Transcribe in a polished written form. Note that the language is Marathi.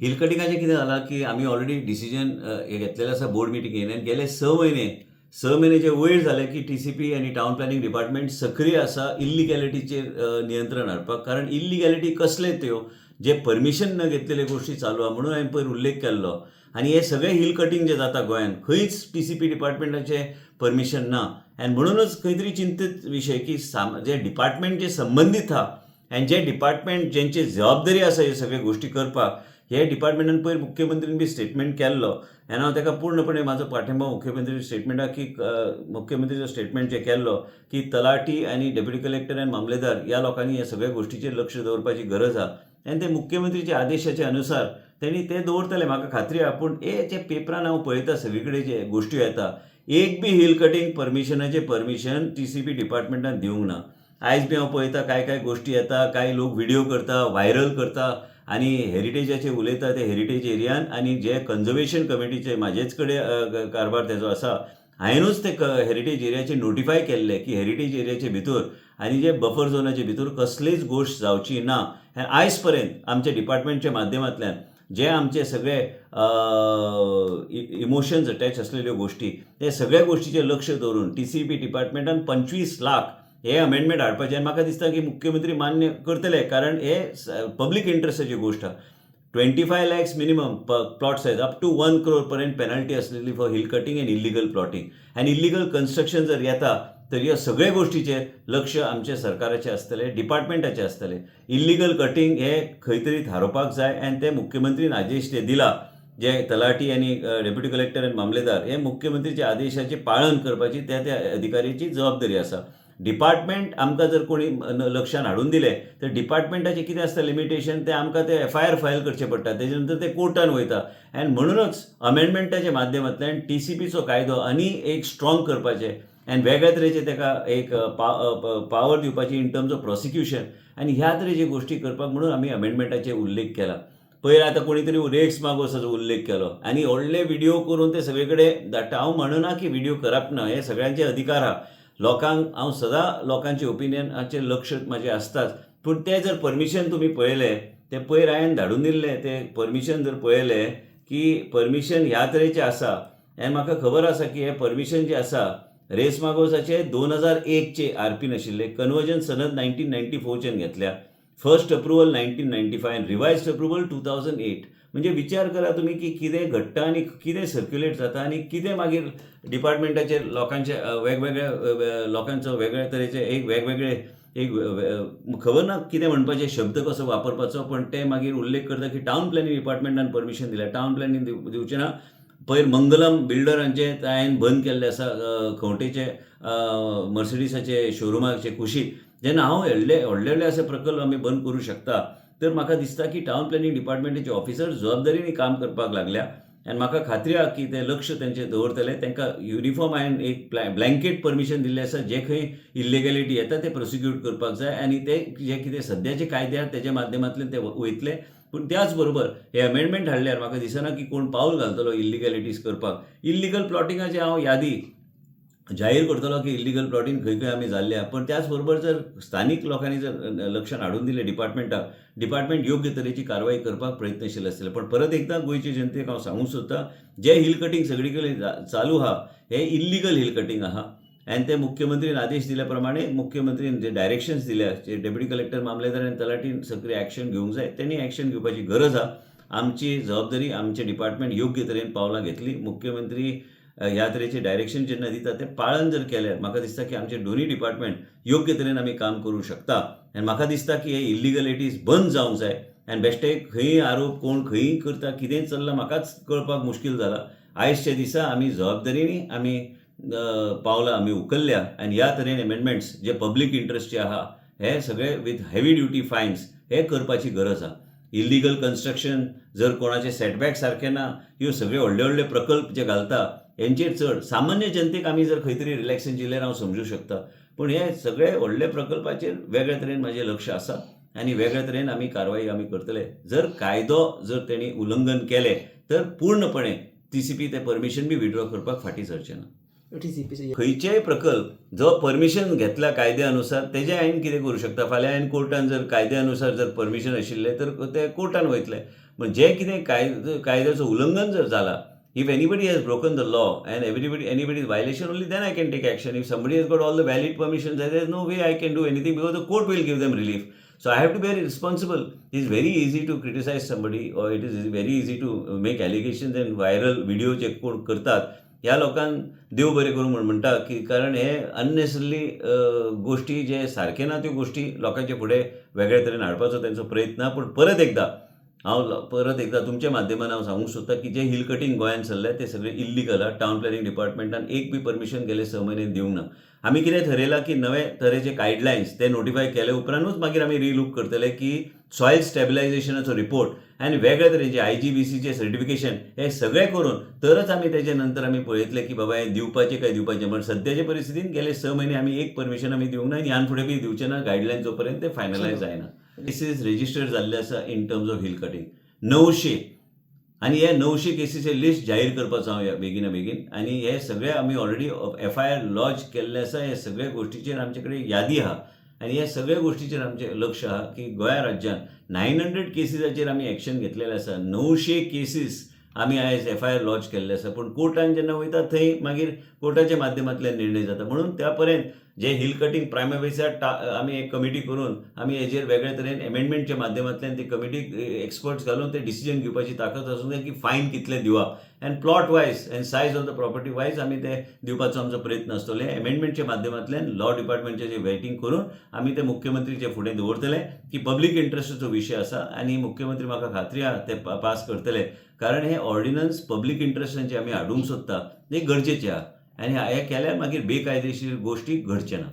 हिल कटिंगाचें कितें जालां की आमी ऑलरेडी डिसिजन घेतलेलें आसा बोर्ड मिटिंगेन आनी गेले 6 म्हयने जे वयर जाले की TCP आनी टावन प्लॅनिंग डिपार्टमेंट सक्रीय आसा इल्लिगॅलिटीचेर नियंत्रण हाडपाक. कारण इल्लिगॅलिटी कसले त्यो जे परमिशन न घेतलेल्यो गोश्टी चालू आहा म्हणून हांवें पयर उल्लेख केल्लो. आनी हे सगळे हिल कटिंग जे जाता गोंयांत खंयच TCP डिपार्टमेंटाचे परमिशन ना. आनी म्हणूनच खंय तरी चिंतीत विशय की जे डिपार्टमेंट जे संबंदीत आहा आनी जे डिपार्टमेंट जेंची जबाबदारी आसा ह्यो सगळ्यो गोश्टी करपाक, हे डिपार्टमेंटान पयर मुख्यमंत्रीन बी स्टेटमेंट केल्लो आनी हांव ताका पूर्णपणे म्हाजो पाठिंबा मुख्यमंत्री स्टेटमेंटाक की मुख्यमंत्रीचो स्टेटमेंट जे केल्लो की तलाटी आनी डेप्युटी कलेक्टर आनी मामलेदार ह्या लोकांनी ह्या सगळ्या गोश्टीचेर लक्ष दवरपाची गरज आहा. आनी ते मुख्यमंत्रीच्या आदेशाच्या अनुसार त्यांनी ते दवरतले म्हाका खात्री आहा. पूण जे पेपरान हांव पळयता सगळे कडेन जे गोश्टी येता, एक बी हिल कटिंग परमिशनाचें परमिशन TCP डिपार्टमेंटान दिवंक ना. आयज बी हांव पळयता काय गोश्टी येता, काय लोक व्हिडिओ करता, व्हायरल करता आनी हेरिटेजाचेर उलयता ते हेरिटेज एरियान. आनी जे कन्जर्वेशन कमिटीचे म्हाजेच कडेन कारभार तेजो आसा, हांवेनूच ते हेरिटेज एरियाचे नोटिफाय केल्ले की हेरिटेज एरियाचे भितर आनी जे बफर झोनाचे भितर कसलीच गोश्ट जावची ना. आयज पर्यंत आमच्या डिपार्टमेंटच्या माध्यमांतल्यान जे आमचे सगळे इमोशन्स अटॅच असलेल्यो गोश्टी, ते सगळ्या गोश्टीचेर लक्ष दवरून TCP डिपार्टमेंटान 25 लाख हे अमेंडमेंट हाडपाचें. आनी म्हाका दिसता की मुख्यमंत्री मान्य करतले, कारण हे पब्लीक इंट्रस्टाची गोश्ट आहा. 25 lakhs minimum plot size up to 1 crore पर्यंत पेनल्टी आसलेली for hill cutting and illegal plotting. आनी इल्लिगल कन्स्ट्रक्शन जर येता तर ह्या सगळ्या गोश्टीचेर लक्ष आमच्या सरकाराचें आसतलें, डिपार्टमेंटाचें आसतलें. इल्लिगल कटिंग हे खंय तरी थारोवपाक जाय आनी ते मुख्यमंत्रीन आदेश जे दिला, जे तलाटी आनी डेप्युटी कलेक्टर आनी मामलेदार हे मुख्यमंत्रीच्या आदेशाची पाळण करपाची त्या अधिकाऱ्याची जबाबदारी आसा. डिपार्टमेंट आमकां जर कोणी लक्षान हाडून दिलें तर डिपार्टमेंटाचें कितें आसता लिमिटेशन, ते आमकां ते FIR फायल करचें पडटा, तेजे नंतर ते कोर्टान वयता. आनी म्हणूनच अमेंडमेंटाच्या माध्यमांतल्यान TCPचो कायदो आनी एक स्ट्रॉंग करपाचें आनी वेगळ्या तरेचे ताका एक पावर दिवपाची इन टर्म्स ऑफ प्रॉसिक्युशन आनी ह्या तरेची गोश्टी करपाक म्हणून आमी अमेंडमेंटाचेर उल्लेख केला. पयर आतां कोणी तरी रेट्स मागोसाचो उल्लेख केलो आनी व्हडले व्हिडिओ करून ते सगळे कडेन धाडटा. हांव म्हणना की व्हिडिओ करप ना, हे सगळ्यांचे अधिकार आहा. लोकांक हांव सदां लोकांचे ओपिनियनाचेर लक्ष म्हाजें आसताच. पूण ते जर परमिशन तुमी पळयलें, ते पयर हांवें धाडून दिल्लें ते परमिशन जर पळयलें की परमिशन ह्या तरेचें आसा. आनी म्हाका खबर आसा की हे परमिशन जे आसा रेस मागोसाचे 2001चे RP नाशिल्ले, कन्वर्जन सनद 1994च्यान घेतल्या. फर्स्ट अप्रुवल 1995 आनी रिवायज्ड अप्रुवल 2008. म्हणजे विचार करा तुम्ही की कितें घडटा आनी कितें सर्क्युलेट जाता आनी कितें मागीर डिपार्टमेंटाचेर लोकांचे वेगवेगळ्या लोकांचो वेगळ्या तरेचे एक वेगवेगळे खबर ना कितें म्हणपाचें, शब्द कसो वापरपाचो, पण ते मागीर उल्लेख करता की टावन प्लॅनिंग डिपार्टमेंटान परमिशन दिल्या. टावन प्लॅनिंग दिवचें ना. पयर मंगलम बिल्डरांचे हांवें बंद केल्ले आसा खंवटेचे मर्सिडीसाचे शोरुमाचे कुशीक. जेन्ना हांव व्हडले असे प्रकल्प आमी बंद करूं शकता, तर म्हाका दिसता की टावन प्लॅनिंग डिपार्टमेंटाचे ऑफिसर्स जबाबदारीने काम करपाक लागल्या. आनी म्हाका खात्री आहा की ते लक्ष तेंचें दवरतले. तांकां युनिफॉर्म हांवें एक ब्लँकेट परमिशन दिल्लें आसा. जे खंय इल्लिगॅलिटी येता ते प्रोसिक्यूट करपाक जाय आनी ते जे कितें सद्याचे कायदे आहात तेज्या माध्यमांतल्यान ते वयतले. पूण त्याच बरोबर हे अमेंडमेंट हाडल्यार म्हाका दिसना की कोण पावल घालतलो इल्लिगॅलिटीज करपाक. इल्लिगल प्लॉटिंगाची हांव यादी जाहीर करतलो की इल्लिगल प्लॉटिंग खंय खंय आमी जाल्ल्या. पण त्याच बरोबर जर स्थानीक लोकांनी जर लक्षान हाडून दिलें डिपार्टमेंटाक, डिपार्टमेंट योग्य तरेची कारवाई करपाक प्रयत्नशील आसतले. पण परत एकदा गोंयचे जनतेक हांव सांगूंक सोदतां, जे हिल कटिंग सगळे कडेन चालू आहा हे इल्लिगल हिल कटिंग आहा. आनी ते मुख्यमंत्रीन आदेश दिल्या प्रमाणे मुख्यमंत्रीन जे डायरेक्शन्स दिल्या, जे डेप्युटी कलेक्टर मामलेदार आनी तलाटीन सक्रीय ॲक्शन घेवंक जाय, त्यांनी ॲक्शन घेवपाची गरज आहा. आमची जबाबदारी, आमचे डिपार्टमेंट योग्य तरेन पावलां घेतली. मुख्यमंत्री ह्या तरेचे डायरेक्शन जेन्ना दिता ते पाळन जर केल्यार म्हाका दिसता की आमचे दोनूय डिपार्टमेंट योग्य तरेन आमी काम करूं शकता. आनी म्हाका दिसता की हे इल्लिगॅलिटीज बंद जावंक जाय. आनी बेश्टे खंय आरोप कोण खंय करता, कितें चल्लां म्हाकाच कळपाक मुश्कील जाला. आयजच्या दिसा आमी जबाबदारीनी आमी पावलां आमी उखल्ल्या आनी ह्या तरेन अमेंडमेंट्स जे पब्लीक इंट्रस्टचे आहा हे सगळे विथ हेवी ड्युटी फायन्स हे करपाची गरज आहा. इल्लिगल कन्स्ट्रक्शन जर कोणाचे सेटबॅक सारके ना, ह्यो सगळे व्हडले प्रकल्प जे घालता हेंचेर चड सामान्य जनतेक आमी जर खंय तरी रिलॅक्सेशन दिल्यार हांव समजूं शकता. पूण हे सगळे व्हडले प्रकल्पाचेर वेगळ्या तरेन म्हाजें लक्ष आसा आनी वेगळ्या तरेन आमी कारवाई आमी करतले. जर कायदो जर तेणी उल्लंघन केलें तर पूर्णपणे TCP ते परमिशन बी विड्रॉ करपाक फाटीं सरचें ना. TCP खंयचेय प्रकल्प जो परमिशन घेतला कायद्या अनुसार तेजे हांवें कितें करूं शकता. फाल्यां हांवें कोर्टान जर कायद्या अनुसार जर परमिशन आशिल्लें तर ते कोर्टान वयतले. पण जे कितें कायद्याचो उल्लंघन जर जाला, if anybody has broken the law and anybody's violation, only then I can take action. If somebody has got all the valid permissions, there is no way I can do anything because the court will give them relief. So I have to be very responsible. It is very easy to criticize somebody, or it is very easy to make allegations and viral video जे कोण करतात ह्या लोकांक देव बरें करूं म्हणटा की कारण हे अननेसेसरली गोष्टी जे सारखे ना त्यो गोष्टी लोकांचे फुडें वेगळ्या तरेन हाडपाचो तेंचो प्रयत्न. पण परत एकदा तुमच्या माध्यमान हांव सांगूंक सोदतां की जे हिल कटिंग गोंयांत चल्ले ते सगळे इल्लिगल आहा. टावन प्लॅनिंग डिपार्टमेंटान एक बी परमिशन गेले 6 म्हयने दिवंक ना. आमी कितें थरयलां की नवे तरेचे गायडलायन्स ते नोटिफाय केले उपरांतूच मागीर आमी रिलूक करतले की सॉयल स्टॅबिलायझेशनाचो रिपोर्ट आनी वेगळ्या तरेचे IGBCचे सर्टिफिकेशन हे सगळें करून तरच आमी तेजे नंतर आमी पळयतले की बाबा हें दिवपाचें काय दिवपाचें. पण सद्याचे परिस्थितीन गेले 6 म्हयने आमी एक परमिशन आमी दिवंक ना आनी ह्यान फुडें बी दिवचे ना गायडलायन जो पर्यंत ते फायनलायज जायना. केसीस रेजिस्टर्ड जाल्ले आसा in terms of hill cutting 900 आणि हे 900 केसीचे लिस्ट जाहीर करपाचो हांव बेगिना बेगीन. आणि हे सगळे आमी ऑलरेडी FIR लॉन्च केल्ले आसा. हे सगळे गोष्टीचेर आमचे कडेन यादी आहा आणि हे सगळे गोष्टीचेर आमचें लक्ष आहा की गोंया राज्यांत 900 केसीसाचेर आमी एक्शन घेतलेलें आसा. 900 केसीस आमी आयज FIR लॉन्च केल्ले आसा. पूण कोर्टान जेन्ना वयता थंय मागीर कोर्टाच्या माध्यमांतल्यान निर्णय जाता. म्हणून त्या पर्यंत जे हिल कटिंग प्रायमरी आमी एक कमिटी करून आमी हेजेर वेगळे तरेन एमेंडमेंटच्या माध्यमांतल्यान ती कमिटी एक्सपर्ट्स घालून ते डिसिजन घेवपाची ताकद आसूं जाय की फायन कितले दिवप end plot wise end size of the property wise आमी ते दिवपाचो आमचो प्रयत्न आसतलो. एमेंडमेंटच्या माध्यमांतल्यान लॉ डिपार्टमेंटचे जे वेटींग करून आमी ते मुख्यमंत्रीचे फुडें दवरतले की पब्लीक इंट्रस्टाचो विशय आसा आनी मुख्यमंत्री म्हाका खात्री आहा ते पास करतले. कारण हे ऑर्डिनन्स पब्लीक इंट्रस्टान जे आमी हाडूंक सोदता ते गरजेचे आहा आनी हे केल्यार मागीर बेकायदेशीर गोश्टी घडचे ना.